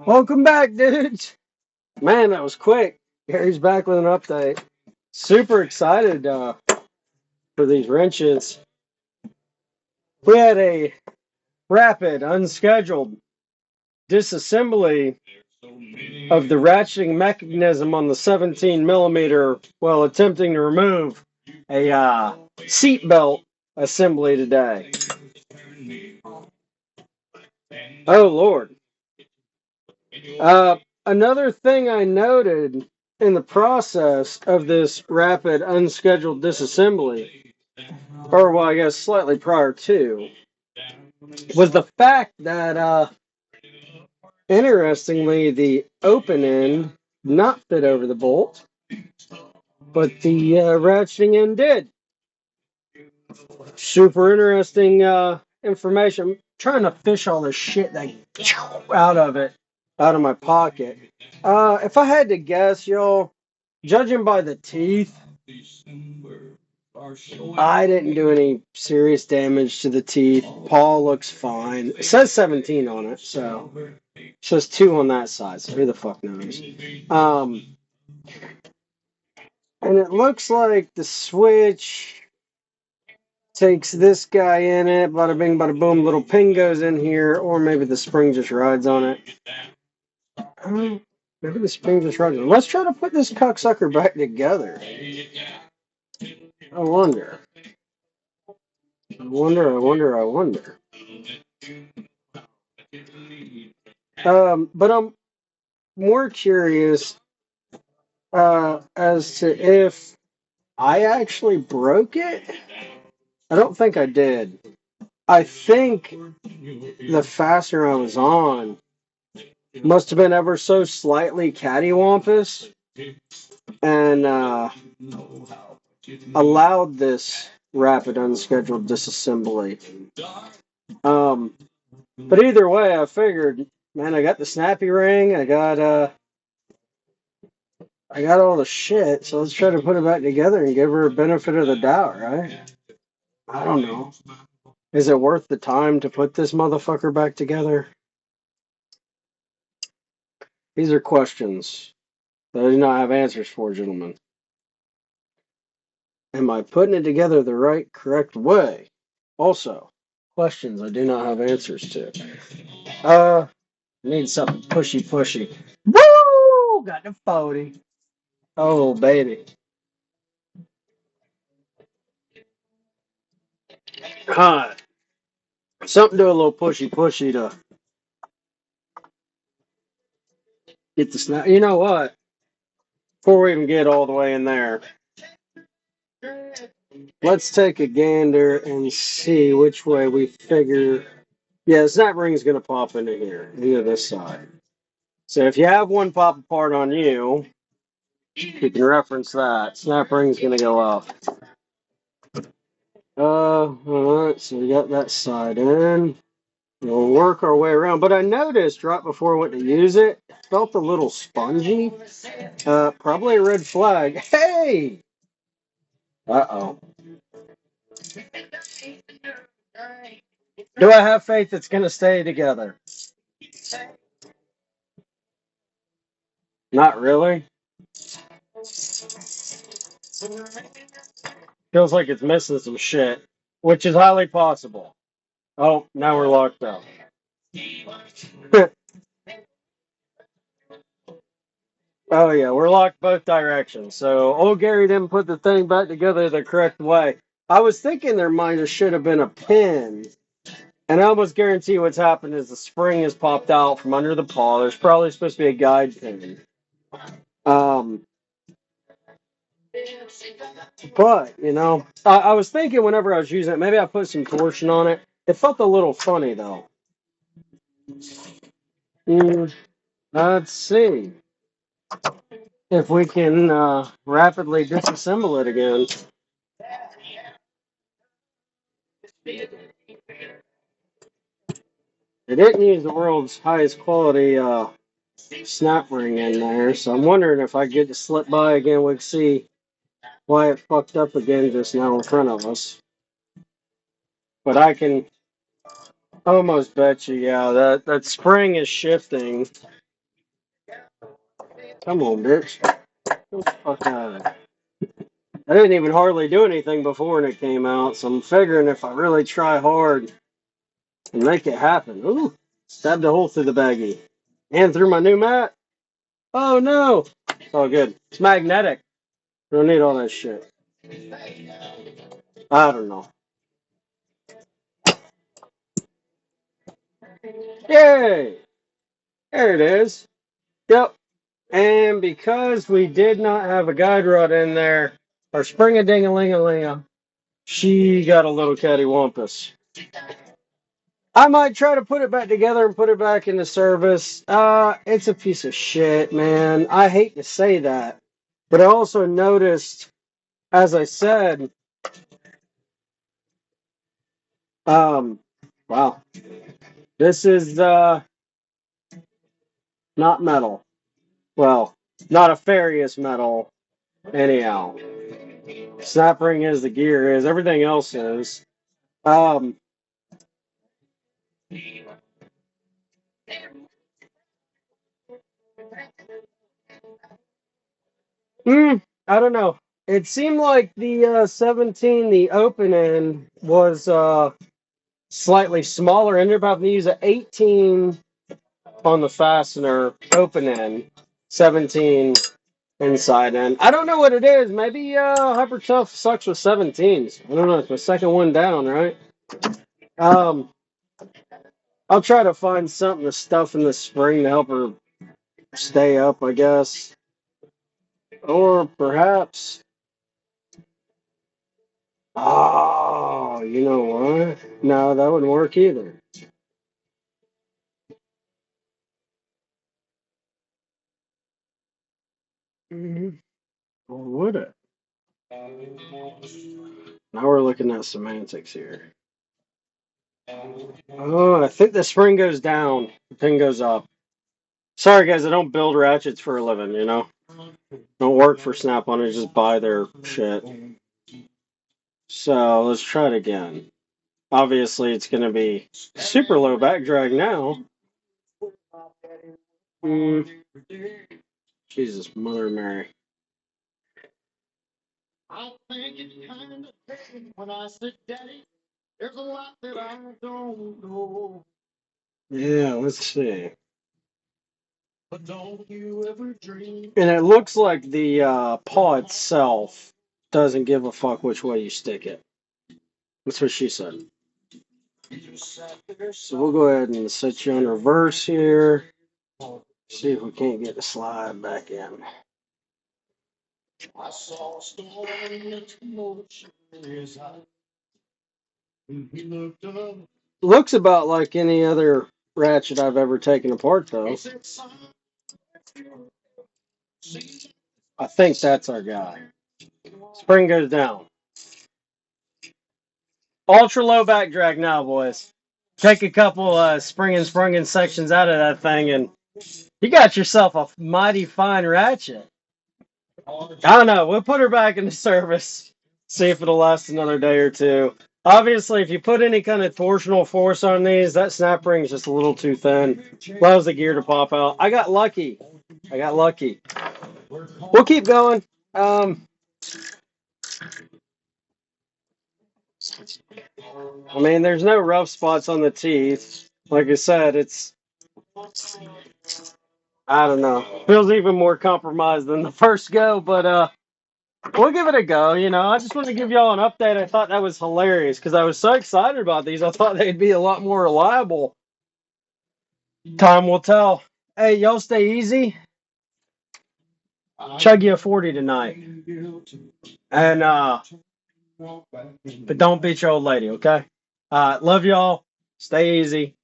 Welcome back, dudes. Man, that was quick. Gary's back with an update. Super excited for these wrenches. We had a rapid, unscheduled disassembly of the ratcheting mechanism on the 17 millimeter while attempting to remove a seat belt assembly today. Oh, Lord. Another thing I noted in the process of this rapid unscheduled disassembly, or well, I guess slightly prior to, was the fact that, interestingly, the open end did not fit over the bolt, but the ratcheting end did. Super interesting information. I'm trying to fish all this shit out of it, out of my pocket. If I had to guess, y'all, judging by the teeth, I didn't do any serious damage to the teeth. Paul looks fine. It says 17 on it, so it says 2 on that side, so who the fuck knows? And it looks like the switch takes this guy in it, bada bing, bada boom, little pin goes in here, or maybe the spring just rides on it. Maybe the spring just rides on it. Let's try to put this cocksucker back together. I wonder. I wonder. But I'm more curious as to if I actually broke it. I don't think I did. I think the fastener I was on must have been ever so slightly cattywampus and allowed this rapid unscheduled disassembly. But either way, I figured, man, I got the snappy ring, I got all the shit, so let's try to put it back together and give her a benefit of the doubt, right? I don't know. Is it worth the time to put this motherfucker back together? These are questions that I do not have answers for, gentlemen. Am I putting it together the right, correct way? Also, questions I do not have answers to. Need something pushy. Woo! Got the 40. Oh, baby. Huh. Something to a little pushy to get the snap. You know what? Before we even get all the way in there, let's take a gander and see which way we figure. Yeah, the snap ring is going to pop into here, into this side. So if you have one pop apart on you, you can reference that. Snap ring's going to go up. Alright, so we got that side in. We'll work our way around. But I noticed right before I went to use it, it felt a little spongy. Probably a red flag. Hey! Uh-oh. Do I have faith it's going to stay together? Not really. Feels like it's missing some shit, which is highly possible. Oh, now we're locked up. Oh yeah, we're locked both directions. So old Gary didn't put the thing back together the correct way. I was thinking there might have should have been a pin, and I almost guarantee what's happened is the spring has popped out from under the paw. There's probably supposed to be a guide pin. Um, but I was thinking whenever I was using it, maybe I put some torsion on it. It felt a little funny though. Let's see if we can rapidly disassemble it again. They didn't use the world's highest quality snap ring in there, so I'm wondering if I get to slip by again, we can see why it fucked up again just now in front of us. But I can almost bet you, yeah, that spring is shifting. Come on, bitch. Get the fuck out of there. I didn't even hardly do anything before when it came out, so I'm figuring if I really try hard and make it happen. Ooh, stabbed a hole through the baggie. And through my new mat. Oh no! It's all good. It's magnetic. Don't need all that shit. I don't know. Yay! There it is. Yep. And because we did not have a guide rod in there, our spring-a-ding-a-ling-a-ling, she got a little cattywampus. I might try to put it back together and put it back into service. It's a piece of shit, man. I hate to say that. But I also noticed, as I said, wow, this is not metal. Well, not a ferrous metal, anyhow. Snap ring is, the gear is, everything else is. Um, I don't know. It seemed like the 17, the open end, was slightly smaller. Ended up having to use an 18 on the fastener open end, 17 inside end. I don't know what it is. Maybe Hyper Tough sucks with 17s. I don't know. It's my second one down, right? Um, I'll try to find something to stuff in the spring to help her stay up, I guess. Or perhaps. Oh, you know what? No, that wouldn't work either. Or would it? Now we're looking at semantics here. Oh, I think the spring goes down, the pin goes up. Sorry, guys, I don't build ratchets for a living, you know? Don't work for Snap-on, I just buy their shit. So, let's try it again. Obviously, it's going to be super low back drag now. Jesus, Mother Mary. I think it's kind of pain when I say, Daddy, there's a lot that I don't know. Yeah, let's see. But don't you ever dream. And it looks like the paw itself doesn't give a fuck which way you stick it. That's what she said. So we'll go ahead and set you on reverse here. See if we can't get the slide back in. I saw a storm in motion. Looks about like any other ratchet I've ever taken apart, though. I think that's our guy. Spring goes down. Ultra low back drag now, boys. Take a couple sprung sections out of that thing, and you got yourself a mighty fine ratchet. I don't know. We'll put her back into service. See if it'll last another day or two. Obviously, if you put any kind of torsional force on these, that snap ring is just a little too thin. Allows the gear to pop out. I got lucky. We'll keep going. I mean, there's no rough spots on the teeth. Like I said, I don't know. Feels even more compromised than the first go, but we'll give it a go. You know, I just want to give y'all an update. I thought that was hilarious because I was so excited about these. I thought they'd be a lot more reliable. Time will tell. Hey, y'all stay easy. Chug you a 40 tonight. And but don't beat your old lady, okay? Love y'all. Stay easy.